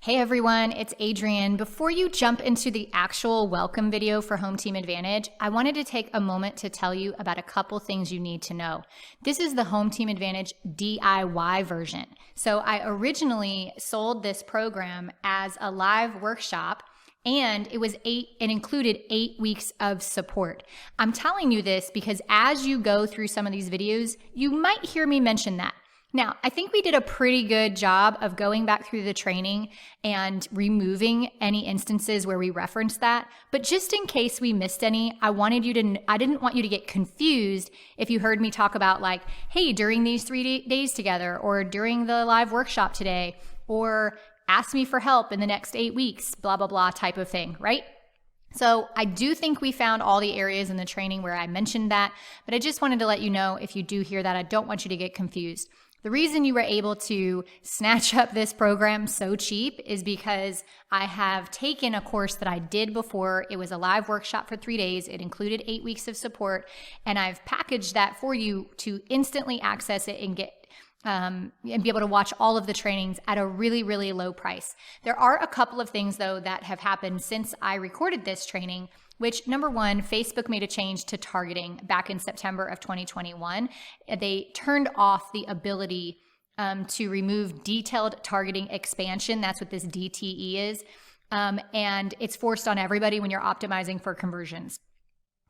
Hey everyone, it's Adrienne. Before you jump into the actual welcome video for Home Team Advantage, I wanted to take a moment to tell you about a couple things you need to know. This is the Home Team Advantage DIY version. So I originally sold this program as a live workshop, and it included 8 weeks of support. I'm telling you this because as you go through some of these videos, you might hear me mention that. Now, I think we did a pretty good job of going back through the training and removing any instances where we referenced that. But just in case we missed any, I didn't want you to get confused if you heard me talk about like, hey, during these 3 days together, or during the live workshop today, or ask me for help in the next 8 weeks, blah, blah, blah type of thing, right? So I do think we found all the areas in the training where I mentioned that, but I just wanted to let you know if you do hear that, I don't want you to get confused. The reason you were able to snatch up this program so cheap is because I have taken a course that I did before. It was a live workshop for 3 days. It included 8 weeks of support, and I've packaged that for you to instantly access it and get and be able to watch all of the trainings at a really, really low price. There are a couple of things though that have happened since I recorded this training, which number one, Facebook made a change to targeting back in September of 2021. They turned off the ability to remove detailed targeting expansion. That's what this DTE is. And it's forced on everybody when you're optimizing for conversions.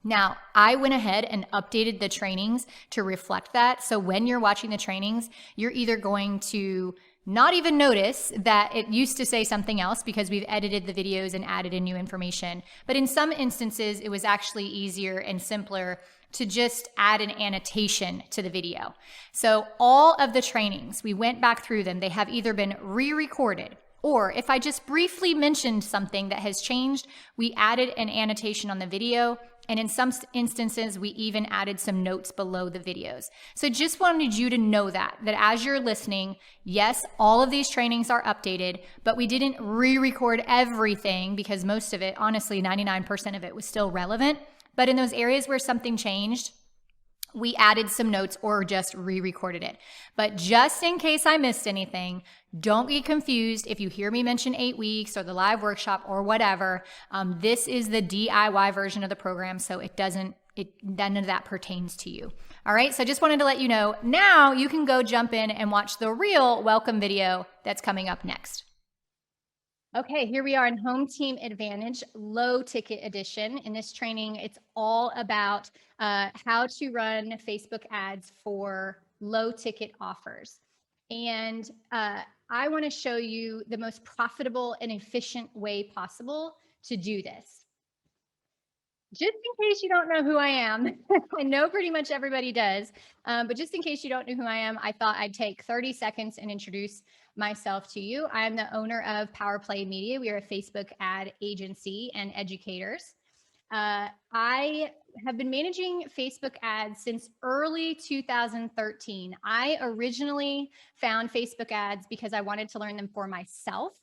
Now, I went ahead and updated the trainings to reflect that. So when you're watching the trainings, you're either going to not even notice that it used to say something else because we've edited the videos and added in new information. But in some instances, it was actually easier and simpler to just add an annotation to the video. So all of the trainings, we went back through them. They have either been re-recorded, or if I just briefly mentioned something that has changed, we added an annotation on the video. And in some instances, we even added some notes below the videos. So just wanted you to know that as you're listening, yes, all of these trainings are updated, but we didn't re-record everything because most of it, honestly, 99% of it was still relevant. But in those areas where something changed, we added some notes or just re-recorded it. But just in case I missed anything, don't be confused if you hear me mention 8 weeks or the live workshop or whatever. This is the DIY version of the program, so none of that pertains to you. All right, so I just wanted to let you know. Now you can go jump in and watch the real welcome video that's coming up next. Okay, here we are in Home Team Advantage, low ticket edition. In this training, it's all about how to run Facebook ads for low ticket offers. And I want to show you the most profitable and efficient way possible to do this. Just in case you don't know who I am, I know pretty much everybody does, but just in case you don't know who I am, I thought I'd take 30 seconds and introduce myself to you. I am the owner of Power Play Media. We are a Facebook ad agency and educators. I have been managing Facebook ads since early 2013. I originally found Facebook ads because I wanted to learn them for myself.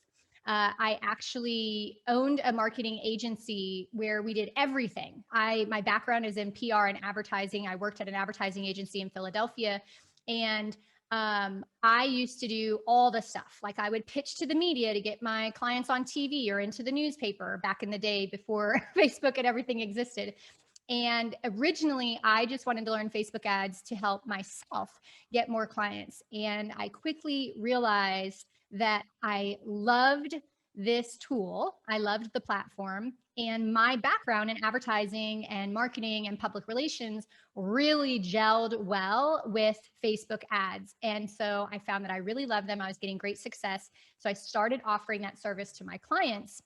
I actually owned a marketing agency where we did everything. My background is in PR and advertising. I worked at an advertising agency in Philadelphia, and I used to do all the stuff. Like I would pitch to the media to get my clients on TV or into the newspaper back in the day before Facebook and everything existed. And originally, I just wanted to learn Facebook ads to help myself get more clients. And I quickly realized that I loved this tool. I loved the platform, and my background in advertising and marketing and public relations really gelled well with Facebook ads. And so I found that I really loved them. I was getting great success. So I started offering that service to my clients.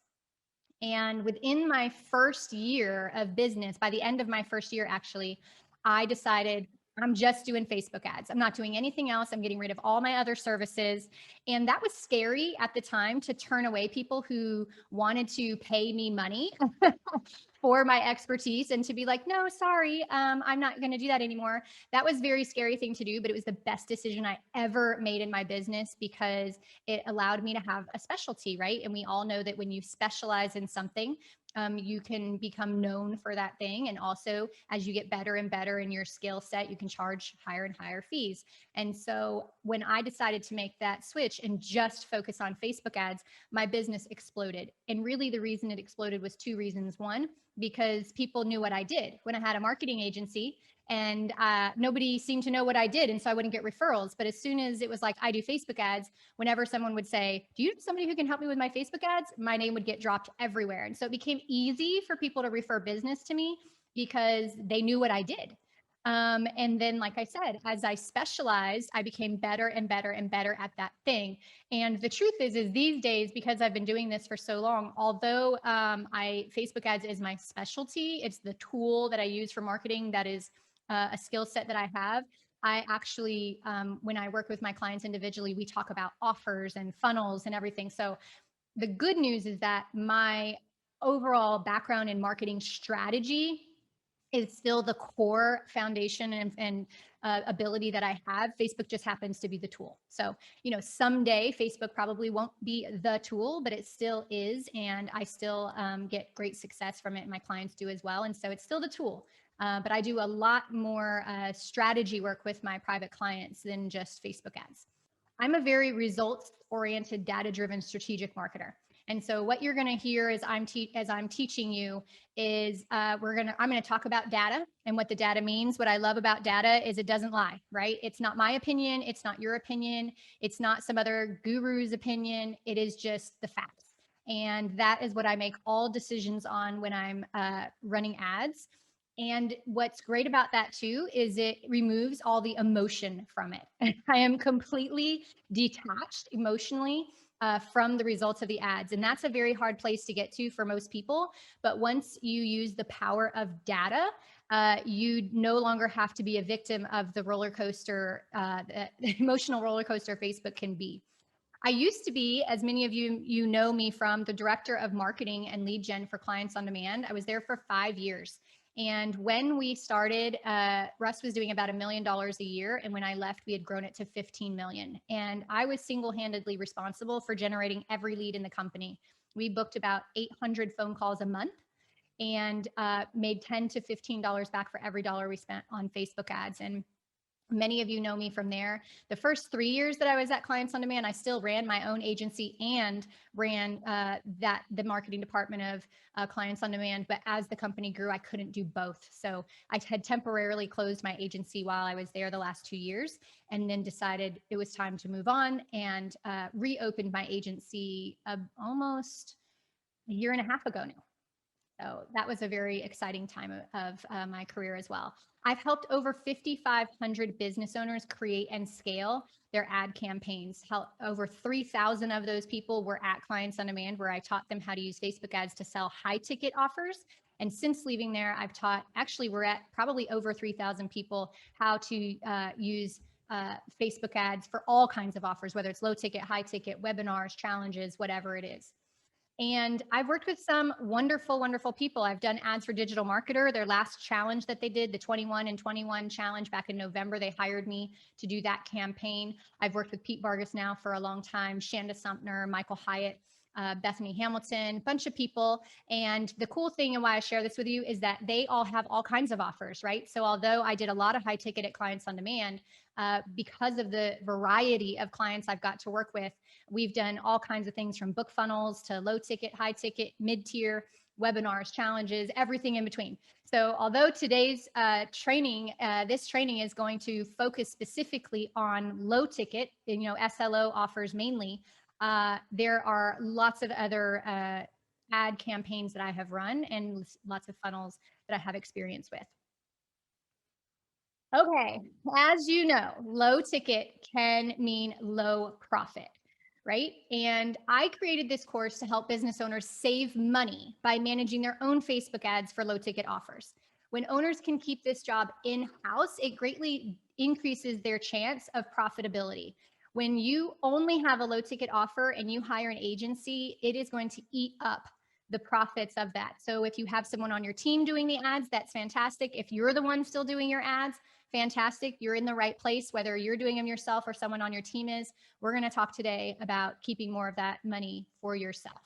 And within my first year of business, by the end of my first year, actually, I decided I'm just doing Facebook ads. I'm not doing anything else. I'm getting rid of all my other services. And that was scary at the time, to turn away people who wanted to pay me money for my expertise and to be like, no, sorry, I'm not going to do that anymore. That was a very scary thing to do, but it was the best decision I ever made in my business because it allowed me to have a specialty, right? And we all know that when you specialize in something, you can become known for that thing. And also, as you get better and better in your skill set, you can charge higher and higher fees. And so, when I decided to make that switch and just focus on Facebook ads, my business exploded. And really, the reason it exploded was two reasons. One, because people knew what I did. When I had a marketing agency, and nobody seemed to know what I did, and so I wouldn't get referrals. But as soon as it was like, I do Facebook ads, whenever someone would say, do you have somebody who can help me with my Facebook ads, my name would get dropped everywhere. And so it became easy for people to refer business to me because they knew what I did. And then, like I said, as I specialized, I became better and better and better at that thing. And the truth is these days, because I've been doing this for so long, although I Facebook ads is my specialty, it's the tool that I use for marketing that is a skill set that I have. I actually, when I work with my clients individually, we talk about offers and funnels and everything. So the good news is that my overall background in marketing strategy is still the core foundation and ability that I have. Facebook just happens to be the tool. So, someday Facebook probably won't be the tool, but it still is. And I still get great success from it. And my clients do as well. And so it's still the tool. But I do a lot more strategy work with my private clients than just Facebook ads. I'm a very results oriented, data driven strategic marketer. And so what you're going to hear as I'm teaching you is I'm going to talk about data and what the data means. What I love about data is it doesn't lie, right? It's not my opinion. It's not your opinion. It's not some other guru's opinion. It is just the facts. And that is what I make all decisions on when I'm running ads. And what's great about that too is it removes all the emotion from it. I am completely detached emotionally from the results of the ads. And that's a very hard place to get to for most people. But once you use the power of data, you no longer have to be a victim of the roller coaster, the emotional roller coaster Facebook can be. I used to be, as many of you know me from, the director of marketing and lead gen for Clients on Demand. I was there for 5 years. And when we started, Russ was doing about $1 million a year. And when I left, we had grown it to 15 million. And I was single-handedly responsible for generating every lead in the company. We booked about 800 phone calls a month and made $10 to $15 back for every dollar we spent on Facebook ads. And many of you know me from there. The first 3 years that I was at Clients on Demand, I still ran my own agency and ran the marketing department of Clients on Demand. But as the company grew, I couldn't do both. So I had temporarily closed my agency while I was there the last 2 years, and then decided it was time to move on and reopened my agency almost a year and a half ago now. So that was a very exciting time of my career as well. I've helped over 5,500 business owners create and scale their ad campaigns. Over 3,000 of those people were at Clients on Demand, where I taught them how to use Facebook ads to sell high ticket offers. And since leaving there, I've taught, actually, we're at probably over 3,000 people how to use Facebook ads for all kinds of offers, whether it's low ticket, high ticket, webinars, challenges, whatever it is. And I've worked with some wonderful, wonderful people. I've done ads for Digital Marketer. Their last challenge that they did, the 21 and 21 challenge back in November, they hired me to do that campaign. I've worked with Pete Vargas now for a long time, Shanda Sumner, Michael Hyatt, Bethany Hamilton, a bunch of people. And the cool thing and why I share this with you is that they all have all kinds of offers, right? So although I did a lot of high ticket at Clients on Demand, because of the variety of clients I've got to work with, we've done all kinds of things from book funnels to low ticket, high ticket, mid-tier, webinars, challenges, everything in between. So although today's training, this training is going to focus specifically on low ticket, SLO offers mainly, there are lots of other ad campaigns that I have run and lots of funnels that I have experience with. Okay, as you know, low ticket can mean low profit, right? And I created this course to help business owners save money by managing their own Facebook ads for low ticket offers. When owners can keep this job in-house, it greatly increases their chance of profitability. When you only have a low ticket offer and you hire an agency, it is going to eat up the profits of that. So if you have someone on your team doing the ads, that's fantastic. If you're the one still doing your ads, fantastic. You're in the right place, whether you're doing them yourself or someone on your team is. We're going to talk today about keeping more of that money for yourself.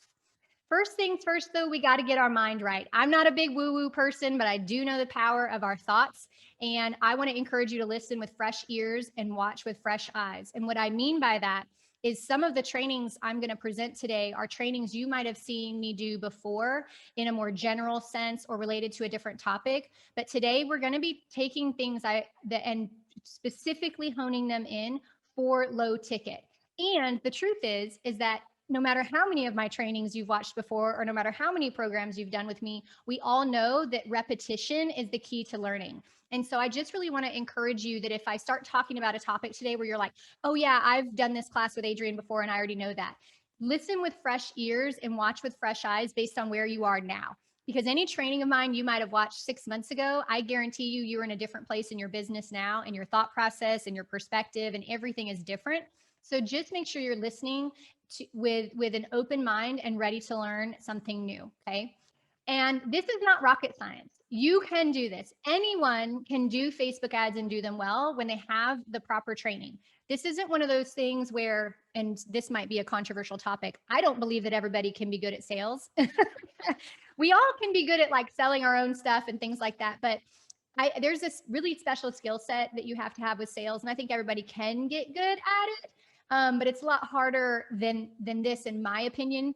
First things first, though, we got to get our mind right. I'm not a big woo-woo person, but I do know the power of our thoughts. And I want to encourage you to listen with fresh ears and watch with fresh eyes. And what I mean by that is some of the trainings I'm going to present today are trainings you might have seen me do before in a more general sense or related to a different topic. But today we're going to be taking things and specifically honing them in for low ticket. And the truth is that no matter how many of my trainings you've watched before, or no matter how many programs you've done with me, we all know that repetition is the key to learning. And so I just really want to encourage you that if I start talking about a topic today where you're like, oh yeah, I've done this class with Adrienne before and I already know that, listen with fresh ears and watch with fresh eyes based on where you are now. Because any training of mine you might have watched 6 months ago, I guarantee you're in a different place in your business now, and your thought process and your perspective and everything is different. So just make sure you're listening with an open mind and ready to learn something new. Okay. And this is not rocket science. You can do this. Anyone can do Facebook ads and do them well when they have the proper training. This isn't one of those things where, and this might be a controversial topic, I don't believe that everybody can be good at sales. We all can be good at like selling our own stuff and things like that. But there's this really special skill set that you have to have with sales. And I think everybody can get good at it. But it's a lot harder than this, in my opinion.